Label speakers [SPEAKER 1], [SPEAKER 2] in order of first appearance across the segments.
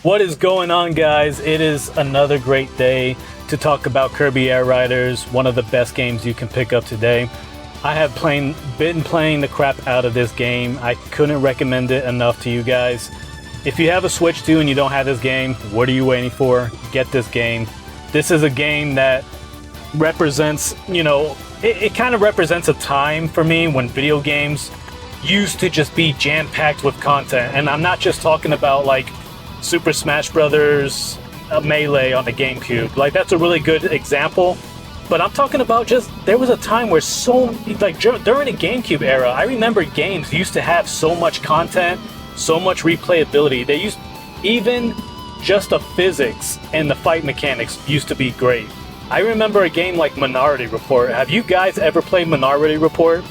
[SPEAKER 1] What is going on, guys? It is another great day to talk about Kirby Air Riders, one of the best games you can pick up today. I have been playing the crap out of this game. I couldn't recommend it enough to you guys. If you have a Switch 2 and you don't have this game, what are you waiting for? Get this game. This is a game that represents, it kind of represents a time for me when video games used to just be jam-packed with content. And I'm not just talking about like Super Smash Brothers Melee on the GameCube. Like, that's a really good example. But I'm talking about just, there was a time where during the GameCube era, I remember games used to have so much content, so much replayability. They used, even just the physics and the fight mechanics used to be great. I remember a game like Minority Report. Have you guys ever played Minority Report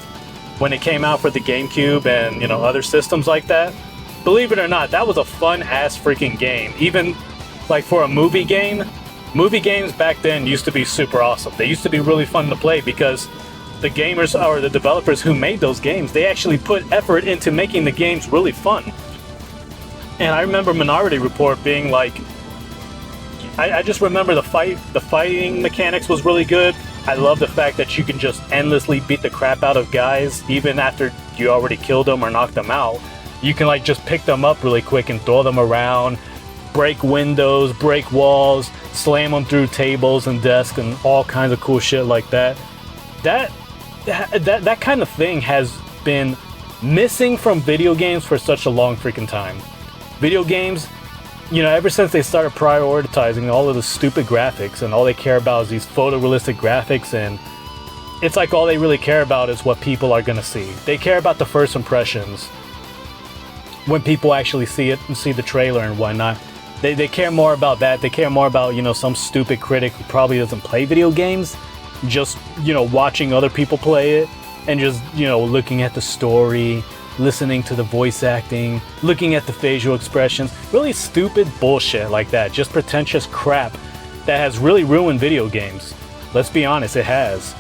[SPEAKER 1] when it came out for the GameCube and, other systems like that? Believe it or not, that was a fun-ass freaking game. Even, like, for a movie game, movie games back then used to be super awesome. They used to be really fun to play because the gamers, or the developers who made those games, they actually put effort into making the games really fun. And I remember Minority Report being like, I just remember the fighting mechanics was really good. I love the fact that you can just endlessly beat the crap out of guys, even after you already killed them or knocked them out. You can like just pick them up really quick and throw them around, break windows, break walls, slam them through tables and desks and all kinds of cool shit like that. That kind of thing has been missing from video games for such a long freaking time. Video games, ever since they started prioritizing all of the stupid graphics and all they care about is these photorealistic graphics, and it's like all they really care about is what people are gonna see. They care about the first impressions. When people actually see it and see the trailer and whatnot, they care more about that. They care more about, some stupid critic who probably doesn't play video games, just, watching other people play it and just, looking at the story, listening to the voice acting, looking at the facial expressions, really stupid bullshit like that, just pretentious crap that has really ruined video games. Let's be honest, it has.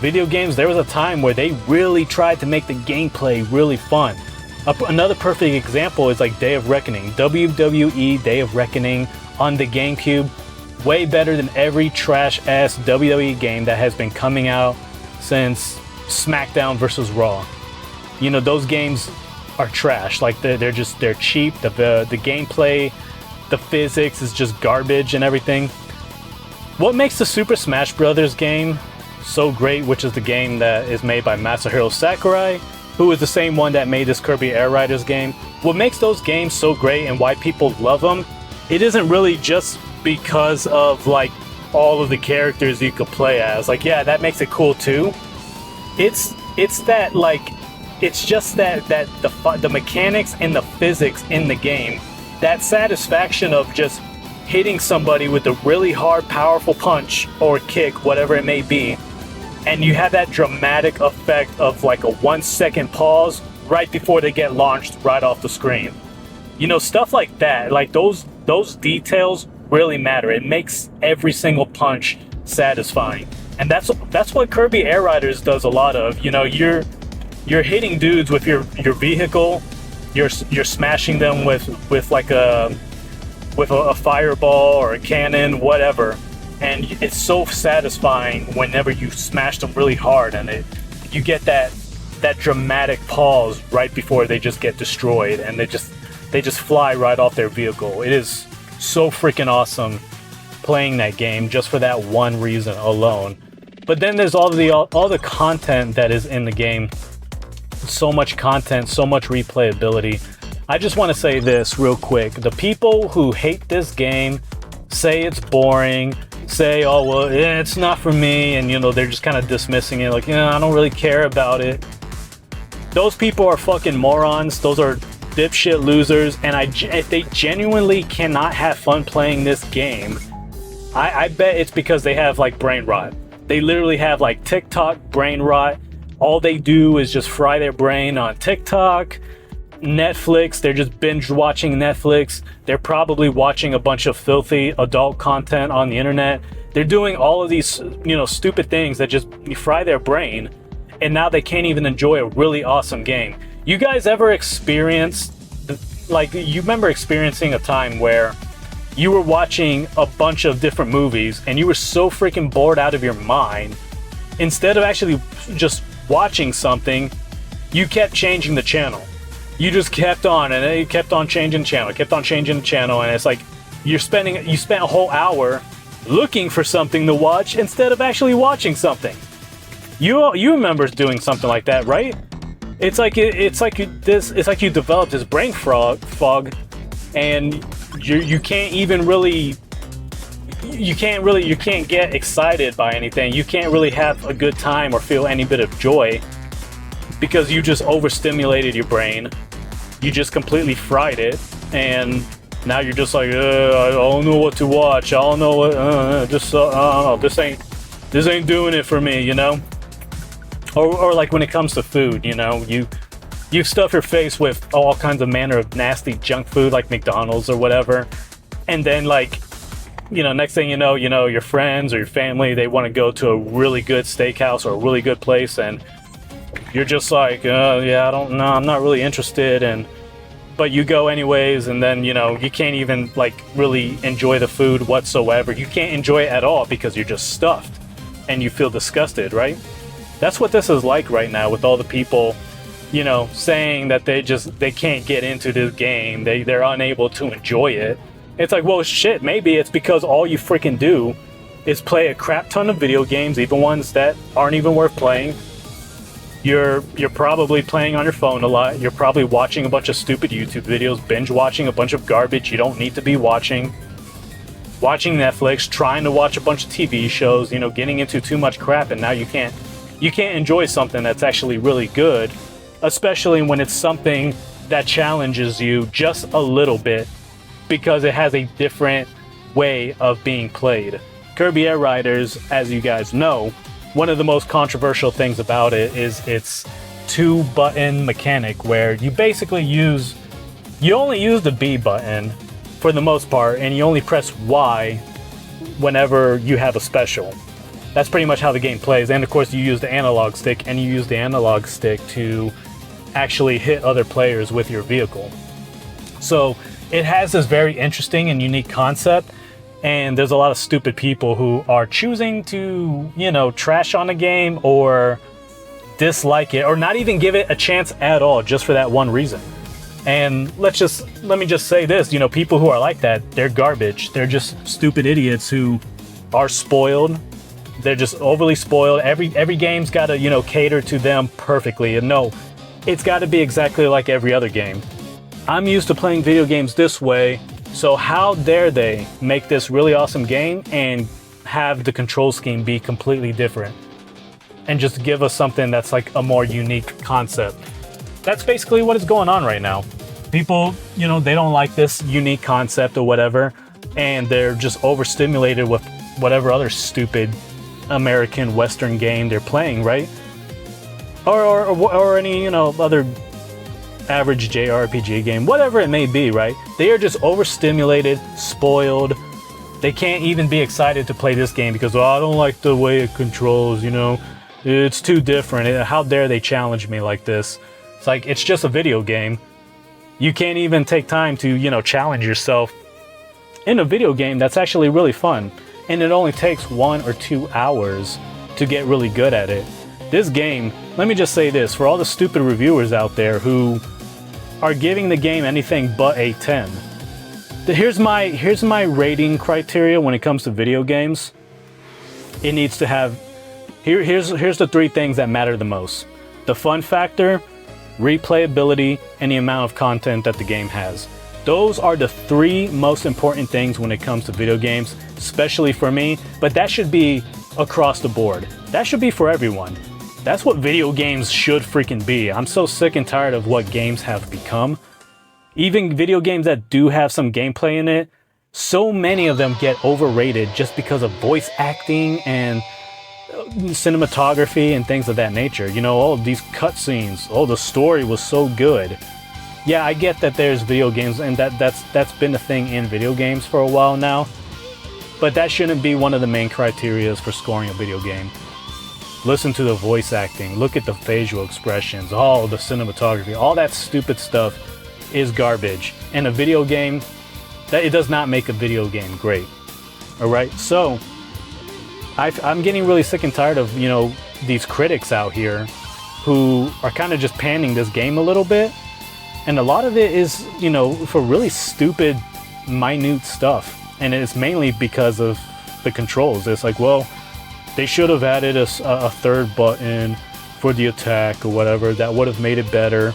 [SPEAKER 1] Video games, there was a time where they really tried to make the gameplay really fun. Another perfect example is like Day of Reckoning. WWE Day of Reckoning on the GameCube. Way better than every trash-ass WWE game that has been coming out since SmackDown vs. Raw. Those games are trash. Like, they're cheap. The gameplay, the physics is just garbage and everything. What makes the Super Smash Brothers game so great, which is the game that is made by Masahiro Sakurai, who is the same one that made this Kirby Air Riders game. What makes those games so great and why people love them, it isn't really just because of like all of the characters you could play as. Like, yeah, that makes it cool too. It's that, like, it's just that the mechanics and the physics in the game, that satisfaction of just hitting somebody with a really hard, powerful punch or kick, whatever it may be, and you have that dramatic effect of like a 1 second pause right before they get launched right off the screen. Stuff like that, like those details really matter. It makes every single punch satisfying. And that's what Kirby Air Riders does a lot of. You're hitting dudes with your vehicle, you're smashing them with a fireball or a cannon, whatever. And it's so satisfying whenever you smash them really hard and you get that dramatic pause right before they just get destroyed and they just fly right off their vehicle. It is so freaking awesome playing that game just for that one reason alone. But then there's all the content that is in the game. So much content, so much replayability. I just want to say this real quick. The people who hate this game, say it's boring, say, oh, well, it's not for me, and they're just kind of dismissing it, like, I don't really care about it. Those people are fucking morons. Those are dipshit losers, and if they genuinely cannot have fun playing this game, I bet it's because they have like brain rot. They literally have like TikTok brain rot. All they do is just fry their brain on TikTok, Netflix. They're just binge watching Netflix. They're probably watching a bunch of filthy adult content on the internet. They're doing all of these, stupid things that just fry their brain, and now they can't even enjoy a really awesome game. You guys ever experienced, like, you remember experiencing a time where you were watching a bunch of different movies and you were so freaking bored out of your mind, instead of actually just watching something, you kept changing the channel. You just kept on, and then you kept on changing channel, and it's like you spent a whole hour looking for something to watch instead of actually watching something. You remember doing something like that, right? It's like you developed this brain fog, and you can't even really, you can't get excited by anything. You can't really have a good time or feel any bit of joy because you just overstimulated your brain. You just completely fried it, and now you're just like, I don't know what to watch. I don't know what, this ain't doing it for me, you know? Or like when it comes to food, you know, you stuff your face with all kinds of manner of nasty junk food like McDonald's or whatever, and then like, you know, next thing you know, your friends or your family, they want to go to a really good steakhouse or a really good place, and you're just like, yeah, I don't know, I'm not really interested, but you go anyways, and then, you know, you can't even like really enjoy the food whatsoever. You can't enjoy it at all because you're just stuffed and you feel disgusted, right? That's what this is like right now with all the people, you know, saying that they can't get into this game. They're unable to enjoy it. It's like, well, shit, maybe it's because all you freaking do is play a crap ton of video games, even ones that aren't even worth playing. You're probably playing on your phone a lot. You're probably watching a bunch of stupid YouTube videos, binge watching a bunch of garbage you don't need to be watching Netflix, trying to watch a bunch of TV shows, you know, getting into too much crap, and now you can't enjoy something that's actually really good, especially when it's something that challenges you just a little bit because it has a different way of being played. Kirby Air Riders, as you guys know, one of the most controversial things about it is its 2-button mechanic, where you basically only use the B button for the most part, and you only press Y whenever you have a special. That's pretty much how the game plays, and of course you use the analog stick, and you use the analog stick to actually hit other players with your vehicle. So it has this very interesting and unique concept, and there's a lot of stupid people who are choosing to, you know, trash on the game or dislike it or not even give it a chance at all just for that one reason. And let me just say this, you know, people who are like that, they're garbage. They're just stupid idiots who are spoiled. They're just overly spoiled. Every game's got to, you know, cater to them perfectly. And no, it's got to be exactly like every other game. I'm used to playing video games this way, so how dare they make this really awesome game and have the control scheme be completely different and just give us something that's like a more unique concept. That's basically what is going on right now. People, you know, they don't like this unique concept or whatever, and they're just overstimulated with whatever other stupid American Western game they're playing, right? Or any, you know, other average JRPG game, whatever it may be, right? They are just overstimulated, spoiled. They can't even be excited to play this game because, oh, I don't like the way it controls, you know, it's too different. How dare they challenge me like this? It's like, it's just a video game. You can't even take time to, you know, challenge yourself in a video game that's actually really fun. And it only takes 1 or 2 hours to get really good at it. This game, let me just say this, for all the stupid reviewers out there who are giving the game anything but a 10. Here's my rating criteria when it comes to video games. It needs to have, here's the 3 things that matter the most. The fun factor, replayability, and the amount of content that the game has. Those are the 3 most important things when it comes to video games, especially for me, but that should be across the board. That should be for everyone. That's what video games should freaking be. I'm so sick and tired of what games have become. Even video games that do have some gameplay in it, so many of them get overrated just because of voice acting and cinematography and things of that nature. You know, all of these cutscenes, oh, the story was so good. Yeah, I get that there's video games, and that's been a thing in video games for a while now, but that shouldn't be one of the main criteria for scoring a video game. Listen to the voice acting, look at the facial expressions, all the cinematography, all that stupid stuff is garbage. In a video game, That it does not make a video game great. All right, so I'm getting really sick and tired of, you know, these critics out here who are kind of just panning this game a little bit. And a lot of it is, you know, for really stupid, minute stuff. And it's mainly because of the controls. It's like, well, they should have added a third button for the attack or whatever. That would have made it better.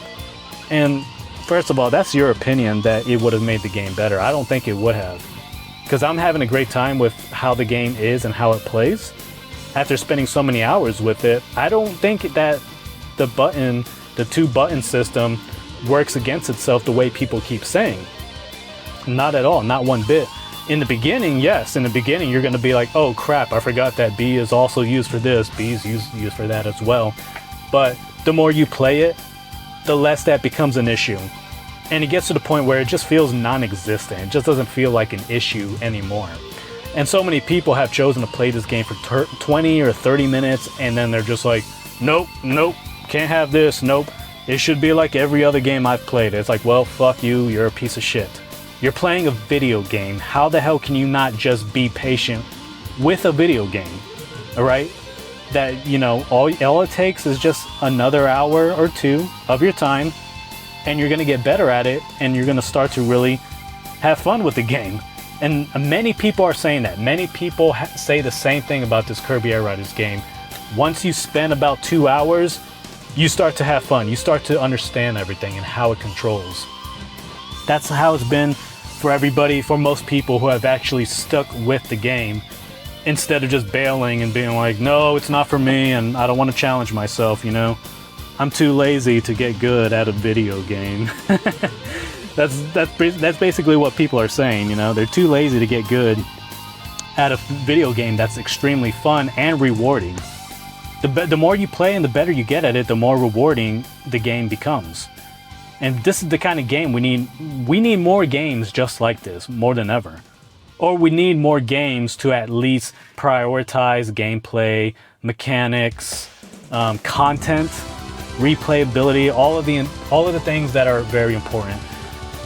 [SPEAKER 1] And first of all, that's your opinion that it would have made the game better. I don't think it would have. Because I'm having a great time with how the game is and how it plays. After spending so many hours with it, I don't think that the two button system works against itself the way people keep saying. Not at all, not one bit. In the beginning, yes, in the beginning you're going to be like, oh crap, I forgot that B is also used for this, B is used for that as well. But the more you play it, the less that becomes an issue. And it gets to the point where it just feels non-existent. It just doesn't feel like an issue anymore. And so many people have chosen to play this game for 20 or 30 minutes, and then they're just like, nope, nope, can't have this, nope. It should be like every other game I've played. It's like, well, fuck you, you're a piece of shit. You're playing a video game. How the hell can you not just be patient with a video game? All right? That, you know, all it takes is just another hour or two of your time, and you're going to get better at it, and you're going to start to really have fun with the game. And many people are saying that. Many people say the same thing about this Kirby Air Riders game. Once you spend about 2 hours, you start to have fun. You start to understand everything and how it controls. That's how it's been for everybody, for most people who have actually stuck with the game, instead of just bailing and being like, no, it's not for me, and I don't want to challenge myself, you know. I'm too lazy to get good at a video game. That's basically what people are saying, you know. They're too lazy to get good at a video game that's extremely fun and rewarding. The more you play and the better you get at it, the more rewarding the game becomes. And this is the kind of game we need. We need more games just like this, more than ever. Or we need more games to at least prioritize gameplay, mechanics, content, replayability, all of the things that are very important.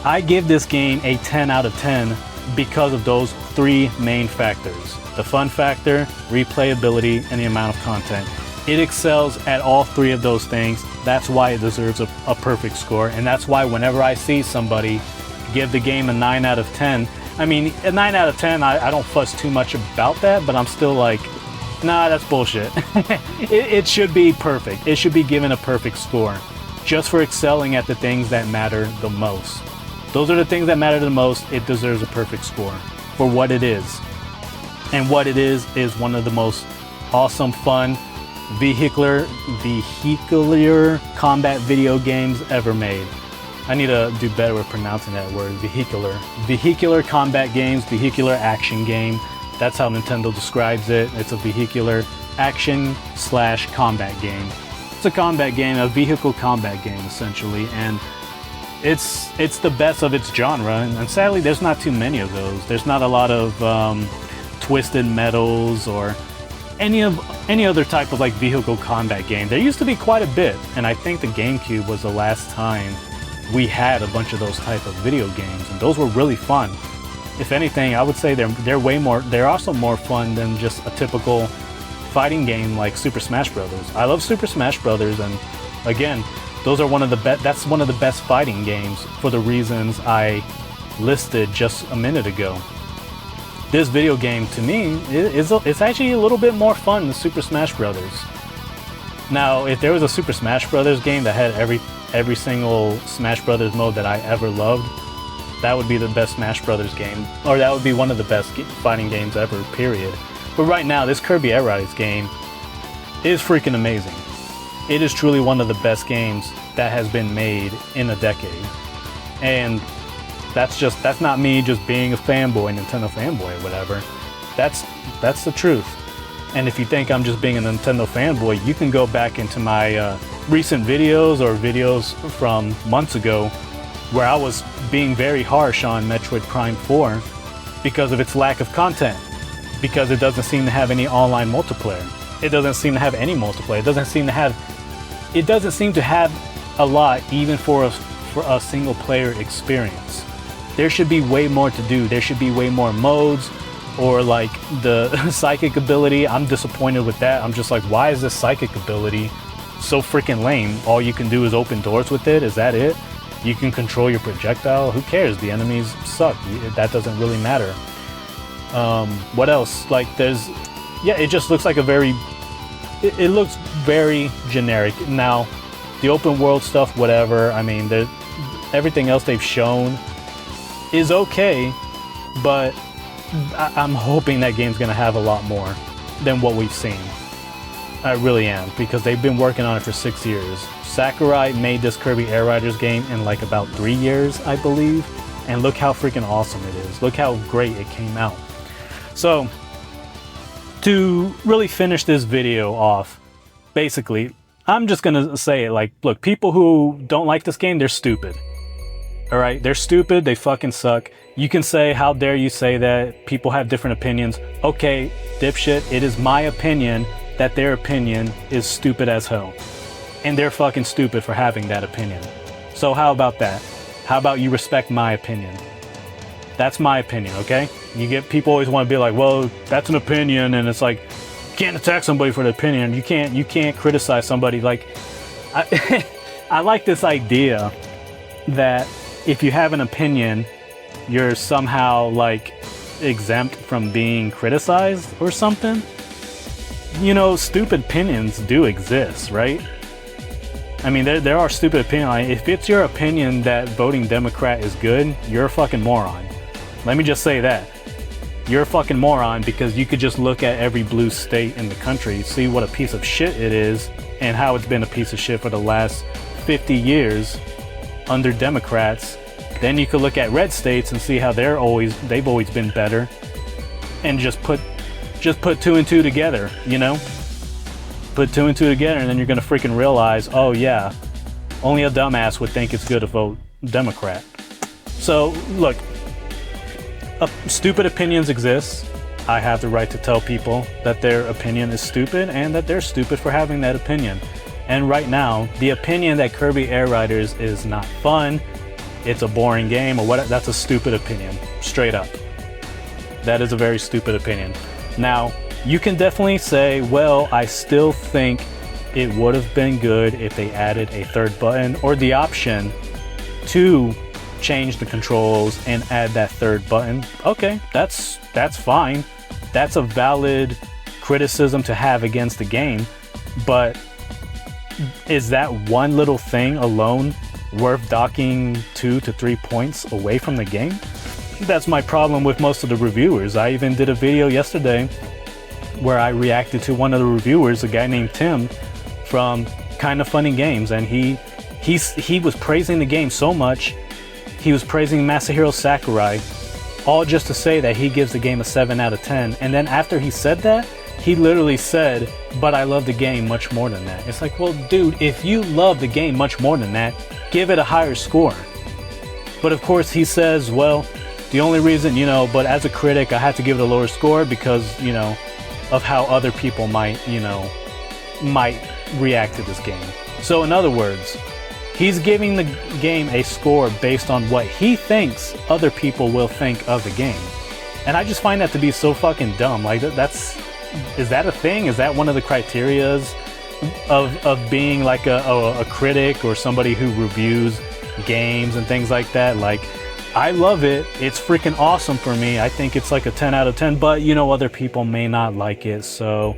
[SPEAKER 1] I give this game a 10 out of 10 because of those three main factors: the fun factor, replayability, and the amount of content. It excels at all three of those things. That's why it deserves a perfect score, and that's why whenever I see somebody give the game a 9 out of 10, I mean, a 9 out of 10, I don't fuss too much about that, but I'm still like, nah, that's bullshit. It should be perfect. It should be given a perfect score, just for excelling at the things that matter the most. Those are the things that matter the most. It deserves a perfect score for what it is. And what it is one of the most awesome, fun, vehicular combat video games ever made. I need to do better with pronouncing that word, vehicular. Vehicular combat games, vehicular action game. That's how Nintendo describes it. It's a vehicular action / combat game. It's a combat game, a vehicle combat game essentially, and it's the best of its genre, and sadly there's not too many of those. There's not a lot of Twisted Metals or any other type of like vehicle combat game. There used to be quite a bit, and I think the GameCube was the last time we had a bunch of those type of video games, and those were really fun. If anything, I would say they're also more fun than just a typical fighting game like Super Smash Brothers. I love Super Smash Brothers, and again, those are that's one of the best fighting games for the reasons I listed just a minute ago. This video game, to me, it's actually a little bit more fun than Super Smash Brothers. Now, if there was a Super Smash Brothers game that had every single Smash Brothers mode that I ever loved, that would be the best Smash Brothers game, or that would be one of the best fighting games ever, period. But right now, this Kirby Air Riders game is freaking amazing. It is truly one of the best games that has been made in a decade. And that's not me just being a fanboy, Nintendo fanboy or whatever. That's the truth. And if you think I'm just being a Nintendo fanboy, you can go back into my recent videos or videos from months ago where I was being very harsh on Metroid Prime 4 because of its lack of content, because it doesn't seem to have any online multiplayer. It doesn't seem to have any multiplayer. It doesn't seem to have a lot, even for a single player experience. there should be way more to do. There should be way more modes, or like the psychic ability. I'm disappointed with that. I'm just like, why is this psychic ability so freaking lame? All you can do is open doors with it. Is that it? You can control your projectile. Who cares? The enemies suck. That doesn't really matter. What else? Like it just looks like a very, it looks very generic. Now, the open world stuff, whatever. I mean, everything else they've shown is okay, but I'm hoping that game's gonna have a lot more than what we've seen. I really am, because they've been working on it for 6 years. Sakurai made this Kirby Air Riders game in like about 3 years, I believe, and look how freaking awesome it is. Look how great it came out. So, to really finish this video off, basically, I'm just gonna say it like, look, people who don't like this game, they're stupid. Alright, they're stupid, they fucking suck. You can say, how dare you say that, people have different opinions. Okay, dipshit, it is my opinion that their opinion is stupid as hell. And they're fucking stupid for having that opinion. So how about that? How about you respect my opinion? That's my opinion, okay? People always want to be like, well, that's an opinion, and it's like, you can't attack somebody for the opinion. You can't criticize somebody. Like, I like this idea that if you have an opinion, you're somehow like exempt from being criticized or something. You know, stupid opinions do exist, right? I mean, there are stupid opinions. Like, if it's your opinion that voting Democrat is good, you're a fucking moron. Let me just say that. You're a fucking moron, because you could just look at every blue state in the country, see what a piece of shit it is, and how it's been a piece of shit for the last 50 years under Democrats. Then you could look at red states and see how they've always been better, and just put two and two together, you know? Put two and two together, and then you're gonna freaking realize, oh yeah, only a dumbass would think it's good to vote Democrat. So, look, stupid opinions exist. I have the right to tell people that their opinion is stupid, and that they're stupid for having that opinion. And right now, the opinion that Kirby Air Riders is not fun, it's a boring game, or what, that's a stupid opinion, straight up. That is a very stupid opinion. Now, you can definitely say, well, I still think it would have been good if they added a third button, or the option to change the controls and add that third button. Okay, that's fine. That's a valid criticism to have against the game, but is that one little thing alone worth docking 2 to 3 points away from the game? That's my problem with most of the reviewers. I even did a video yesterday where I reacted to one of the reviewers, a guy named Tim from Kinda Funny Games, and he was praising the game so much. He was praising Masahiro Sakurai, all just to say that he gives the game a 7 out of 10. And then after he said that, he literally said, but I love the game much more than that. It's like, well, dude, if you love the game much more than that, give it a higher score. But of course he says, well, the only reason, you know, but as a critic, I had to give it a lower score because, you know, of how other people might react to this game. So in other words, he's giving the game a score based on what he thinks other people will think of the game. And I just find that to be so fucking dumb. Like, is that a thing? Is that one of the criterias of being like a critic or somebody who reviews games and things like that? Like, I love it. It's freaking awesome for me. I think it's like a 10 out of 10, but you know, other people may not like it. So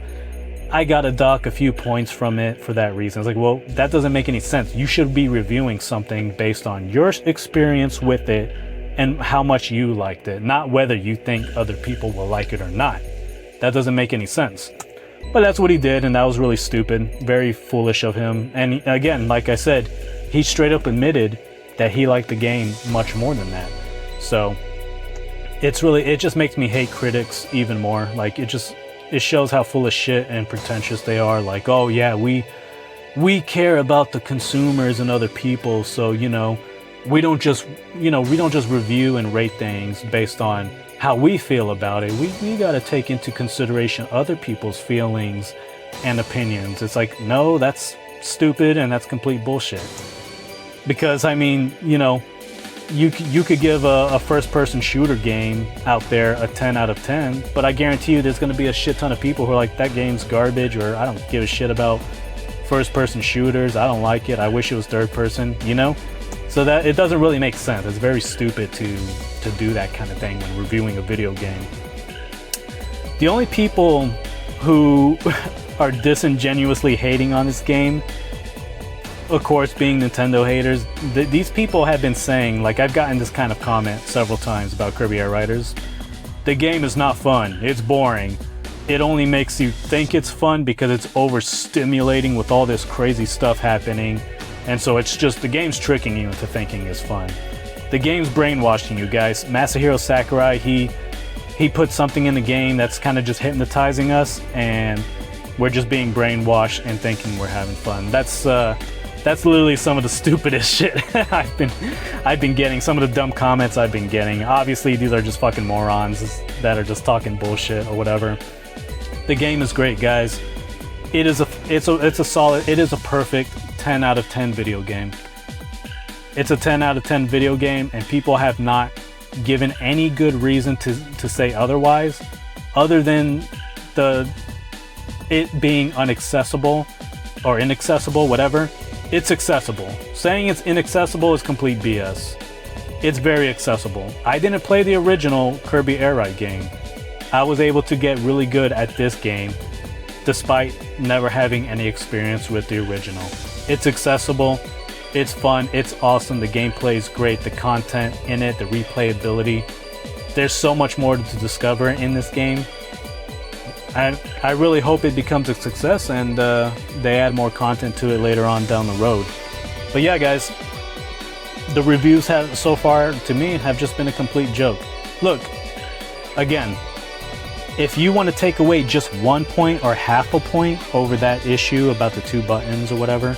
[SPEAKER 1] I gotta dock a few points from it for that reason. It's like, well, that doesn't make any sense. You should be reviewing something based on your experience with it and how much you liked it, not whether you think other people will like it or not. That doesn't make any sense. But that's what he did, and that was really stupid, very foolish of him. And again, like I said, he straight up admitted that he liked the game much more than that. So it just makes me hate critics even more. Like, it shows how full of shit and pretentious they are. Like, oh yeah, we care about the consumers and other people, so you know, we don't just review and rate things based on how we feel about it. We got to take into consideration other people's feelings and opinions. It's like, no, that's stupid and that's complete bullshit. Because I mean, you know, you could give a first-person shooter game out there a 10 out of 10, but I guarantee you there's going to be a shit ton of people who are like, that game's garbage, or I don't give a shit about first-person shooters, I don't like it, I wish it was third-person, you know? So that it doesn't really make sense. It's very stupid to do that kind of thing when reviewing a video game. The only people who are disingenuously hating on this game, of course, being Nintendo haters, these people have been saying, like, I've gotten this kind of comment several times about Kirby Air Riders. The game is not fun, it's boring. It only makes you think it's fun because it's overstimulating with all this crazy stuff happening. And so it's just, the game's tricking you into thinking it's fun. The game's brainwashing you guys. Masahiro Sakurai, he put something in the game that's kind of just hypnotizing us, and we're just being brainwashed and thinking we're having fun. That's literally some of the stupidest shit I've been getting, some of the dumb comments I've been getting. Obviously, these are just fucking morons that are just talking bullshit or whatever. The game is great, guys. It is a perfect 10 out of 10 video game. It's a 10 out of 10 video game, and people have not given any good reason to say otherwise, other than it being unaccessible or inaccessible, whatever. It's accessible. Saying it's inaccessible is complete BS. It's very accessible. I didn't play the original Kirby Air Ride game. I was able to get really good at this game despite never having any experience with the original. It's accessible, it's fun, it's awesome, the gameplay is great, the content in it, the replayability. There's so much more to discover in this game. I really hope it becomes a success and they add more content to it later on down the road. But yeah, guys, the reviews have so far, to me, have just been a complete joke. Look, again, if you want to take away just 1 point or half a point over that issue about the 2 buttons or whatever,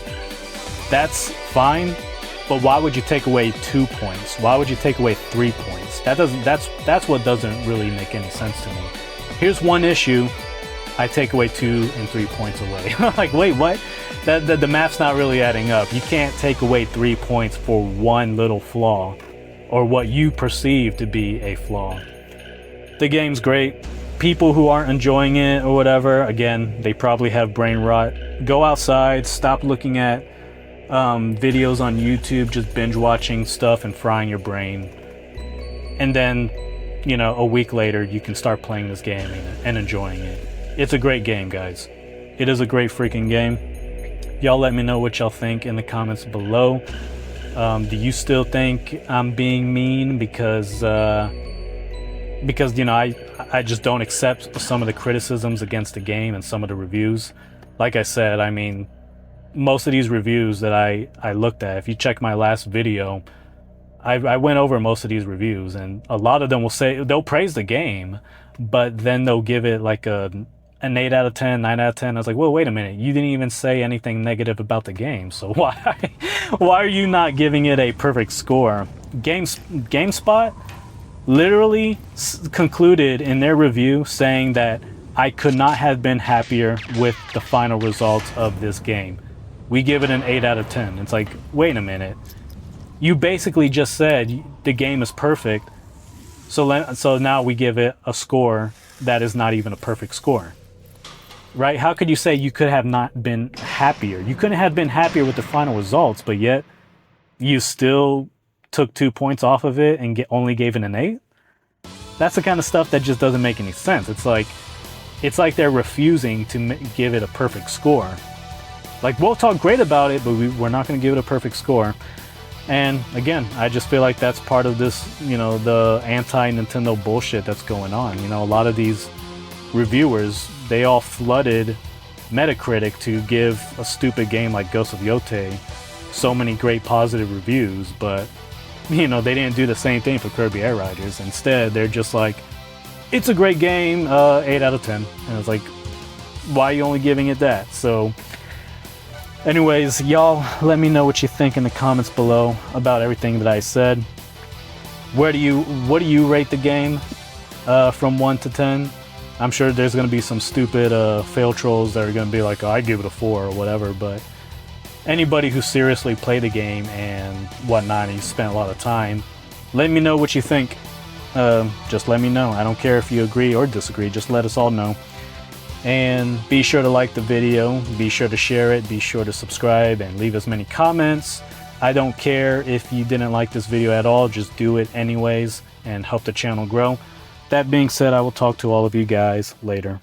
[SPEAKER 1] that's fine. But why would you take away 2 points? Why would you take away 3 points? That's what doesn't really make any sense to me. Here's one issue, I take away 2 and 3 points away. Like, wait, what? The math's not really adding up. You can't take away 3 points for one little flaw, or what you perceive to be a flaw. The game's great. People who aren't enjoying it or whatever, again, they probably have brain rot. Go outside, stop looking at videos on YouTube, just binge watching stuff and frying your brain. And then, you know, a week later, you can start playing this game and enjoying it. It's a great game, guys. It is a great freaking game. Y'all let me know what y'all think in the comments below. Do you still think I'm being mean because you know, I just don't accept some of the criticisms against the game and some of the reviews? Like I said, I mean, most of these reviews that I looked at, if you check my last video, I went over most of these reviews, and a lot of them will say, they'll praise the game, but then they'll give it like an 8 out of 10, 9 out of 10. I was like, well, wait a minute, you didn't even say anything negative about the game, so why are you not giving it a perfect score? GameSpot literally concluded in their review saying that I could not have been happier with the final results of this game. We give it an 8 out of 10. It's like, wait a minute. You basically just said the game is perfect, so now we give it a score that is not even a perfect score. Right? How could you say you could have not been happier? You couldn't have been happier with the final results, but yet you still took 2 points off of it and only gave it an 8? That's the kind of stuff that just doesn't make any sense. It's like they're refusing to give it a perfect score. Like, we'll talk great about it, but we're not going to give it a perfect score. And again, I just feel like that's part of this, you know, the anti-Nintendo bullshit that's going on. You know, a lot of these reviewers, they all flooded Metacritic to give a stupid game like Ghost of Yotei so many great positive reviews, but, you know, they didn't do the same thing for Kirby Air Riders. Instead, they're just like, it's a great game, 8 out of 10. And it's like, why are you only giving it that? So anyways, y'all let me know what you think in the comments below about everything that I said. What do you rate the game from 1 to 10? I'm sure there's going to be some stupid fail trolls that are going to be like, oh, I give it a 4 or whatever, but anybody who seriously played the game and whatnot, and you spent a lot of time, let me know what you think. Just let me know. I don't care if you agree or disagree, just let us all know. And be sure to like the video, be sure to share it, be sure to subscribe and leave as many comments. I don't care if you didn't like this video at all, just do it anyways and help the channel grow. That being said, I will talk to all of you guys later.